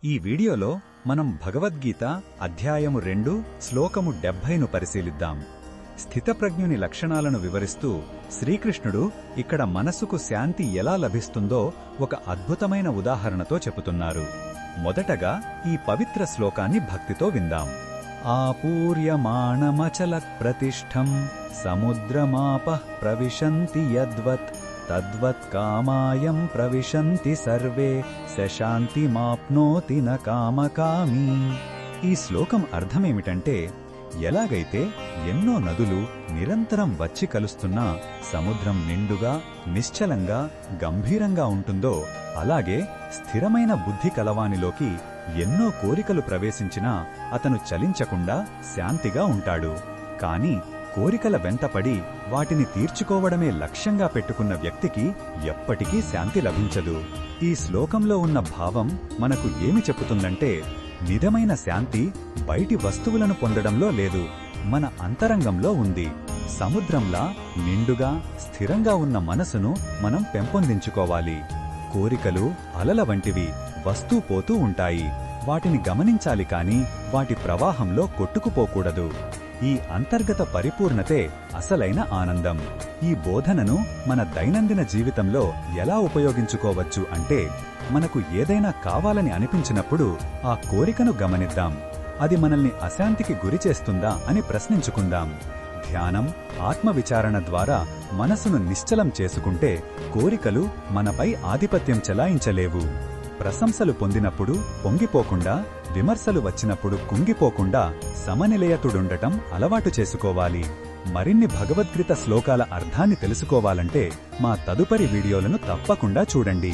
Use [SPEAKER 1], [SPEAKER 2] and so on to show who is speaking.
[SPEAKER 1] ఈ వీడియోలో మనం భగవద్గీత అధ్యాయము 2 శ్లోకము 70ను పరిశీలిద్దాం. స్థితప్రజ్ఞుని లక్షణాలను వివరిస్తూ శ్రీకృష్ణుడు ఇక్కడ మనసుకు శాంతి ఎలా లభిస్తుందో ఒక అద్భుతమైన ఉదాహరణతో చెబుతున్నారు. మొదటగా ఈ పవిత్ర శ్లోకాన్ని భక్తితో విందాం. ఆపూర్యమాణమచలత్ ప్రతిష్టం సముద్రమాపః ప్రవిశంతి యద్వత్ తద్వత్ కామాయం ప్రవిశంతి సర్వే శాంతిమాప్నోతి న కామకామీ. ఈ శ్లోకం అర్థమేమిటంటే, ఎలాగైతే ఎన్నో నదులు నిరంతరం వచ్చి కలుస్తున్నా సముద్రం నిండుగా నిశ్చలంగా గంభీరంగా ఉంటుందో, అలాగే స్థిరమైన బుద్ధి కలవానిలోకి ఎన్నో కోరికలు ప్రవేశించినా అతను చలించకుండా శాంతిగా ఉంటాడు. కాని కోరికల వెంటపడి వాటిని తీర్చుకోవడమే లక్ష్యంగా పెట్టుకున్న వ్యక్తికి ఎప్పటికీ శాంతి లభించదు. ఈ శ్లోకంలో ఉన్న భావం మనకు ఏమి చెప్పుతుందంటే, నిజమైన శాంతి బయటి వస్తువులను పొందడంలో లేదు, మన అంతరంగంలో ఉంది. సముద్రంలా నిండుగా స్థిరంగా ఉన్న మనసును మనం పెంపొందించుకోవాలి. కోరికలు అలల వంటివి వస్తూ పోతూ ఉంటాయి, వాటిని గమనించాలి కాని వాటి ప్రవాహంలో కొట్టుకుపోకూడదు. ఈ అంతర్గత పరిపూర్ణతే అసలైన ఆనందం. ఈ బోధనను మన దైనందిన జీవితంలో ఎలా ఉపయోగించుకోవచ్చు అంటే, మనకు ఏదైనా కావాలని అనిపించినప్పుడు ఆ కోరికను గమనిద్దాం. అది మనల్ని అశాంతికి గురిచేస్తుందా అని ప్రశ్నించుకుందాం. ధ్యానం, ఆత్మవిచారణ ద్వారా మనసును నిశ్చలం చేసుకుంటే కోరికలు మనపై ఆధిపత్యం చెలాయించలేవు. ప్రశంసలు పొందినప్పుడు పొంగిపోకుండా, విమర్శలు వచ్చినప్పుడు కుంగిపోకుండా సమనిలయతుడుండటం అలవాటు చేసుకోవాలి. మరిన్ని భగవద్గీత శ్లోకాల అర్థాన్ని తెలుసుకోవాలంటే మా తదుపరి వీడియోలను తప్పకుండా చూడండి.